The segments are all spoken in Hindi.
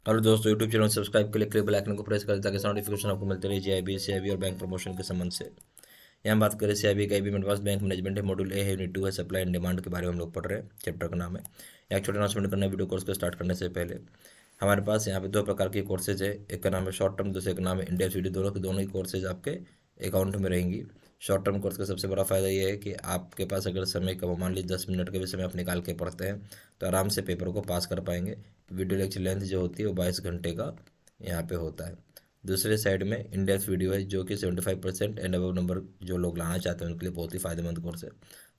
और दोस्तों यूट्यूब चैनल सब्सक्राइब के लिए बेल आइकन को प्रेस करें ताकि नोटिफिकेशन आपको मिलते रहे जीआईबी सीआईबी और बैंक प्रमोशन के संबंध से। यहाँ बात करें सीआईबी का भी एडवांस बैंक मैनेजमेंट है, मॉड्यूल ए है, यूनिट 2 है, सप्लाई एंड डिमांड के बारे में हम लोग पढ़ रहे हैं। चैप्टर का नाम है। एक छोटा अनाउंसमेंट करना है वीडियो कोर्स को स्टार्ट करने से पहले। हमारे पास यहाँ पे दो प्रकार के कोर्सेज है, एक का नाम है शॉर्ट टर्म, दूसरे का नाम है इंडेप्थ वीडियो। दोनों के दोनों ही कोर्सेज आपके अकाउंट में रहेंगी। शॉर्ट टर्म कोर्स का सबसे बड़ा फायदा ये है कि आपके पास अगर समय कम, मान लीजिए 10 मिनट के भी समय आप निकाल के पढ़ते हैं तो आराम से पेपर को पास कर पाएंगे। वीडियो लेक्चर लेंथ जो होती है वो 22 घंटे का यहाँ पे होता है। दूसरे साइड में इंडेप्थ वीडियो है जो कि 75% एंड अबव नंबर जो लोग लाना चाहते हैं उनके लिए बहुत ही फायदेमंद कोर्स है।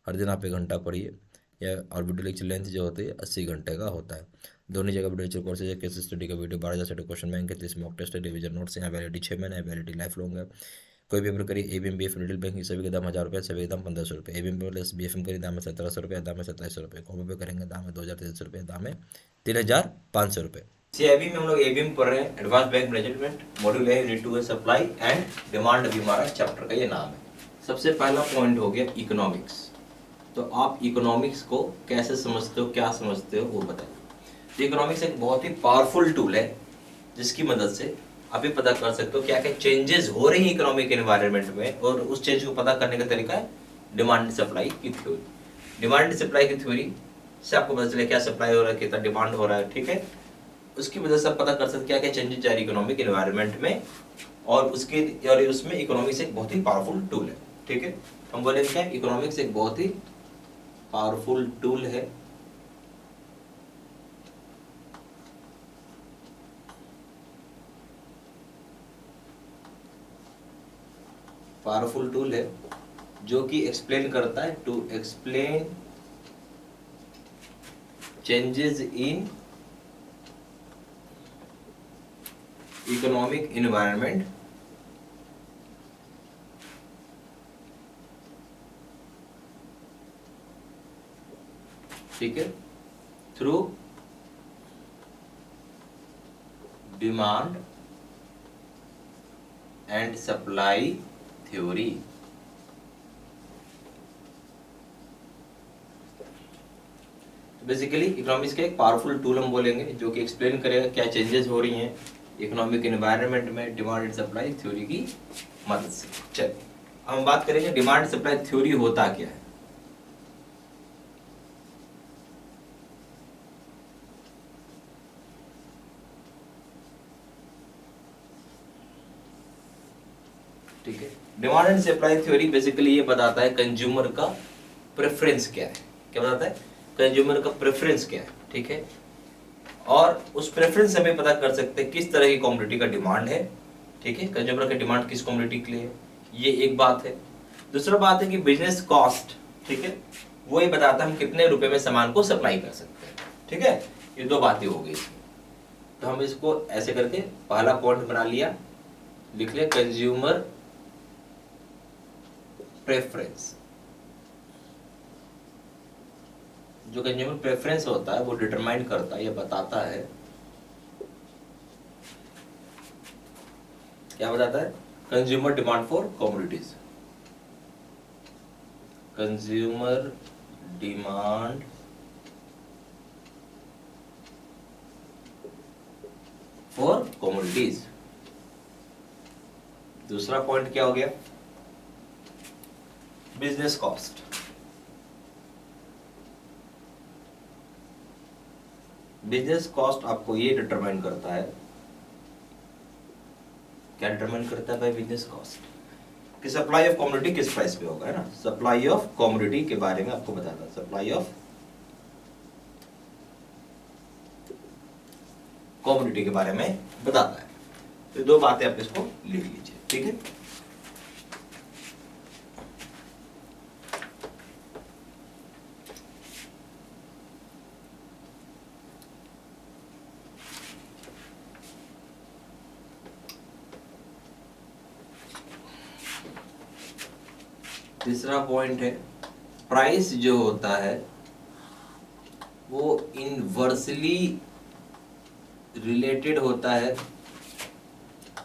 हर दिन आप 1 घंटा पढ़िए या और वीडियो लेक्चर लेंथ जो होती है 80 घंटे का होता है। दोनों जगह वीडियो लेक्चर कोर्सेज है। केस स्टडी का वीडियो 12,000 क्वेश्चन बैंक है, 30 मॉक टेस्ट है, रिविजन नोट्स यहाँ वैलिडिटी 6 महीने है, वैलिडिटी लाइफ लॉन्ग है। कोई भी पेपर करिए एबीएम बीएफ रिटेल बैंकिंग सभी का दाम 1000 रुपये, सभी का दाम 1500 रुपये। एबीएम प्लस बीएफएम करिए दाम है 1700 रुपये, दाम है 2700 रुपये। कॉपी पे करेंगे दाम है 2300 रुपये, दाम है 3500 रुपये। सीआईबी में हम लोग एबीएम पढ़ रहे हैं, एडवांस बैंक मैनेजमेंट, मॉड्यूल है, यूनिट 2 है, सप्लाई एंड डिमांड भी हमारा चैप्टर का ये नाम है। सबसे पहला पॉइंट हो गया इकोनॉमिक्स। तो आप इकोनॉमिक्स को कैसे समझते हो, क्या समझते हो वो बताइए। तो इकोनॉमिक्स एक बहुत ही पावरफुल टूल है जिसकी मदद से आप ये पता कर सकते हो क्या क्या चेंजेस हो रही है इकोनॉमिक एनवायरनमेंट में, और उस चेंज को पता करने का तरीका है डिमांड सप्लाई की थ्योरी। डिमांड सप्लाई की थ्योरी से आपको पता चले क्या सप्लाई हो रहा है, कितना डिमांड हो रहा है, ठीक है। उसकी वजह से आप पता कर सकते क्या क्या चेंजेस जा रही है इकोनॉमिक एनवायरनमेंट में, और उसमें इकोनॉमिक्स एक बहुत ही पावरफुल टूल है, ठीक है। हम बोलेंगे क्या, इकोनॉमिक्स एक बहुत ही पावरफुल टूल है जो कि एक्सप्लेन करता है, to explain changes in economic environment, ठीक है, through demand and supply theory. Basically economics का एक पावरफुल टूल हम बोलेंगे जो कि एक्सप्लेन करेगा क्या चेंजेस हो रही हैं इकोनॉमिक एनवायरनमेंट में डिमांड एंड सप्लाई थ्योरी की मदद से। चलिए हम बात करेंगे डिमांड सप्लाई थ्योरी होता क्या है। ठीक है, demand and supply theory basically ये बताता है कंज्यूमर का प्रेफरेंस क्या है। क्या बताता है, कंज्यूमर का प्रेफरेंस क्या है, ठीक है। और उस प्रेफरेंस से हमें पता कर सकते हैं किस तरह की कमोडिटी का डिमांड है, ठीक है। कंज्यूमर का डिमांड किस कमोडिटी के लिए है, ये एक बात है। दूसरा बात है कि बिजनेस कॉस्ट, ठीक है, वो ही बताता है हम कितने रुपए में सामान को सप्लाई कर सकते हैं, ठीक है। ये दो बातें हो गई। तो हम इसको ऐसे करके पहला पॉइंट बना लिया, लिख लिया कंज्यूमर प्रेफरेंस। जो कंज्यूमर प्रेफरेंस होता है वो डिटरमाइन करता है, ये बताता है, क्या बताता है, consumer demand for commodities, consumer demand for commodities. दूसरा पॉइंट क्या हो गया, बिजनेस कॉस्ट। बिजनेस कॉस्ट आपको ये डिटरमाइन करता है, क्या डिटरमाइन करता है भाई, बिजनेस कॉस्ट कि सप्लाई ऑफ कमोडिटी किस प्राइस पे होगा, है ना। सप्लाई ऑफ कमोडिटी के बारे में आपको बताता है, सप्लाई ऑफ कमोडिटी के बारे में बताता है। तो दो बातें आप इसको लिख लीजिए, ठीक है। तीसरा पॉइंट है प्राइस जो होता है वो इनवर्सली रिलेटेड होता है।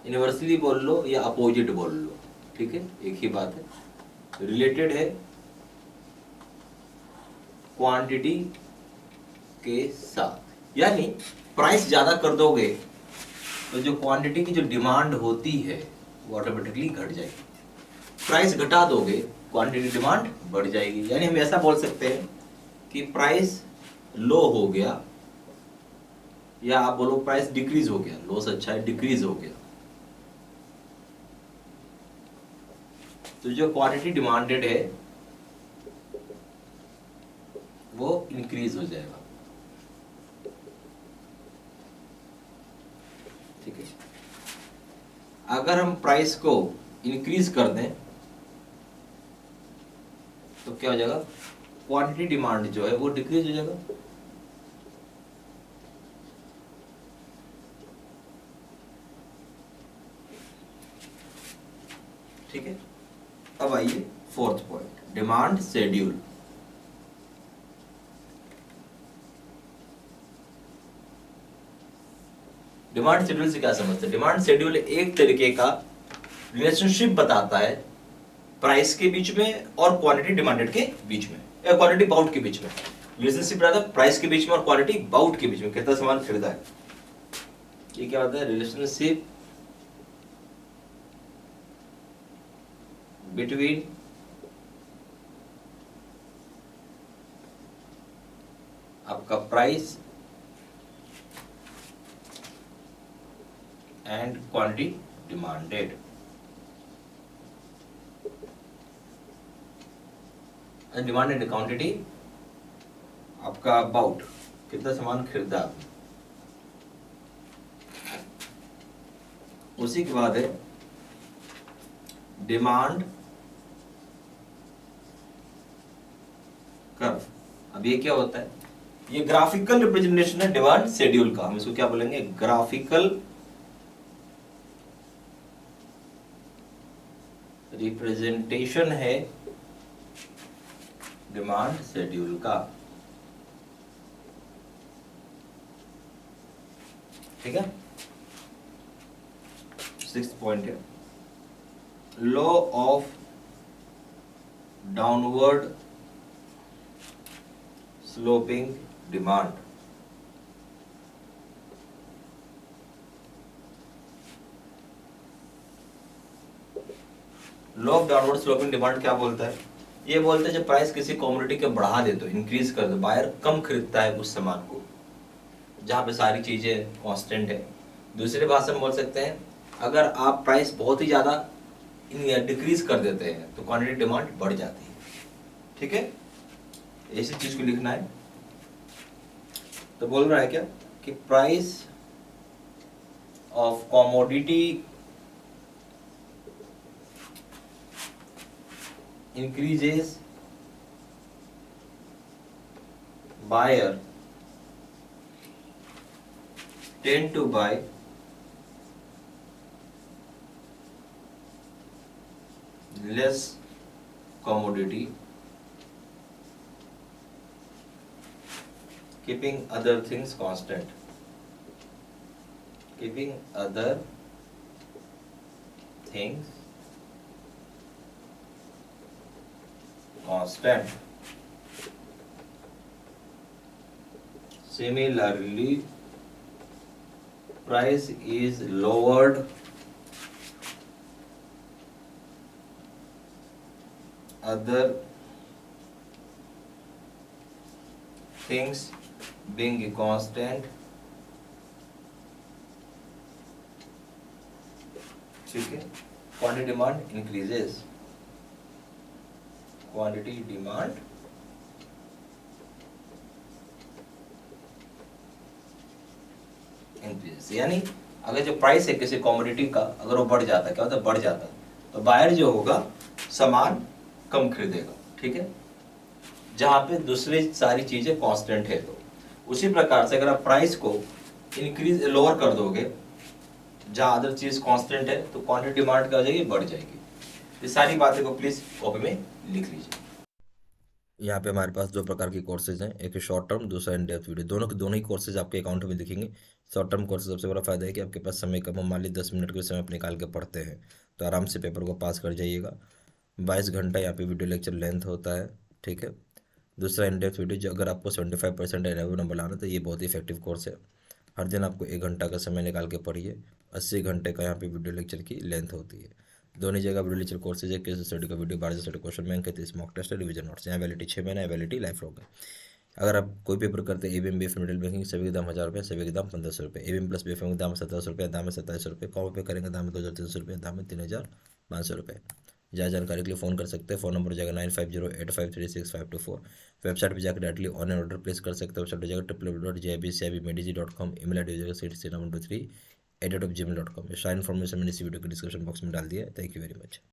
इनवर्सली बोल लो या अपोजिट बोल लो, ठीक है, एक ही बात है। रिलेटेड है क्वांटिटी के साथ, यानी प्राइस ज्यादा कर दोगे तो जो क्वांटिटी की जो डिमांड होती है वो ऑटोमेटिकली घट जाएगी। प्राइस घटा दोगे, क्वांटिटी डिमांड बढ़ जाएगी। यानी हम ऐसा बोल सकते हैं कि प्राइस लो हो गया, या आप बोलो प्राइस डिक्रीज हो गया, लो से अच्छा है डिक्रीज हो गया। तो जो क्वांटिटी डिमांडेड है वो इंक्रीज हो जाएगा। ठीक है, अगर हम प्राइस को इंक्रीज कर दें तो क्या हो जाएगा, क्वांटिटी डिमांड जो है वो डिक्रीज हो जाएगा। ठीक है, अब आइए fourth point, demand schedule. Demand schedule से क्या समझते हैं? डिमांड शेड्यूल एक तरीके का रिलेशनशिप बताता है प्राइस के बीच में और क्वांटिटी डिमांडेड के बीच में, या क्वांटिटी बाउट के बीच में। रिलेशनशिप बताता है प्राइस के बीच में और क्वांटिटी बाउट के बीच में, कितना सामान खरीदा है। ये क्या होता है? रिलेशनशिप बिटवीन आपका price and quantity demanded. Demanded quantity आपका अबाउट कितना सामान खरीदा। उसी के बाद है डिमांड कर्व। अब ये क्या होता है? ये ग्राफिकल रिप्रेजेंटेशन है डिमांड शेड्यूल का। हम इसको क्या बोलेंगे? ग्राफिकल रिप्रेजेंटेशन है डिमांड शेड्यूल का। ठीक है, 6th पॉइंट है law of downward sloping demand. Law of downward sloping demand क्या बोलता है? ये बोलते हैं जब प्राइस किसी कमोडिटी के बढ़ा दे तो इंक्रीज कर दो, बायर कम खरीदता है उस सामान को जहां पे सारी चीजें कांस्टेंट है। दूसरी भाषा में बोल सकते हैं अगर आप प्राइस बहुत ही ज्यादा डिक्रीज कर देते हैं तो क्वांटिटी डिमांड बढ़ जाती है। ठीक है, ऐसी चीज को लिखना है। तो बोल रहा है क्या कि price of commodity increases, buyer tend to buy less commodity, keeping other things constant, keeping other things constant. Similarly, price is lowered other things being constant. ठीक है, quantity demand increases, quantity demand increase. यानी अगर जो प्राइस है किसी कमोडिटी का अगर वो बढ़ जाता है, क्या होता है? बढ़ जाता है तो बायर जो होगा सामान कम खरीदेगा। ठीक है, जहां पे दूसरी सारी चीजें कांस्टेंट है। तो उसी प्रकार से अगर आप प्राइस को इंक्रीज लोअर कर दोगे जहां अदर चीज कांस्टेंट है तो क्वांटिटी डिमांड क्या हो जाएगी? बढ़ जाएगी। ये सारी बातें को प्लीज कॉपी में लिख लीजिए। यहाँ पे हमारे पास दो प्रकार की कोर्सेज हैं, एक शॉर्ट टर्म, दूसरा इन डेप्थ वीडियो। दोनों के दोनों ही कोर्सेज आपके अकाउंट में दिखेंगे। शॉर्ट टर्म कोर्सेज सबसे बड़ा फायदा है कि आपके पास समय कम, मान ली 10 मिनट के समय आप निकाल के पढ़ते हैं तो आराम से पेपर को पास कर जाइएगा। 22 घंटा यहाँ पे वीडियो लेक्चर लेंथ होता है। ठीक है, दूसरा इन डेप्थ वीडियो, जो अगर आपको 75% एनएबल नंबर लाना तो ये बहुत ही इफेक्टिव कोर्स है। हर दिन आपको 1 घंटा का समय निकाल के पढ़िए। 80 घंटे का यहाँ पे वीडियो लेक्चर की लेंथ होती है। दोनों जगह वीडियो लेक्चर कोर्सेज है, केस स्टडी का वीडियो, 12 स्टडी क्वेश्चन बैंक है, 30 मॉक टेस्ट है, रिवीजन नोट्स। यहाँ वैलिडिटी 6 महीना है, वैलिडिटी लाइफ लॉन्ग है। अगर आप कोई पेपर करते हैं एबीएम बीएफ मिडिल बैंकिंग, सभी के दाम 1000 रुपये, सभी के दाम 1500 रुपये। एबीएम प्लस बीएफ का दाम 1700 रुपये, दाम है 2700 रुपये। कॉम पे करेंगे दाम है 2300 रुपये, दाम है 3500 रुपये। ज़्यादा जानकारी के लिए फ़ोन कर सकते हैं। फ़ोन नंबर जाएगा 9508536524। वेबसाइट पर जाकर डायरेक्टली ऑनलाइन ऑर्डर प्लेस कर सकते हैं। वेबसाइट पर जाकर www.jibcibmedigi.com। ईमेल आई डी हो जाएगा cdc123@gmail.com। सारी इन्फॉर्मेशन मैंने इसी वीडियो के डिस्क्रिप्शन बॉक्स में डाल दिया है। Thank you very much.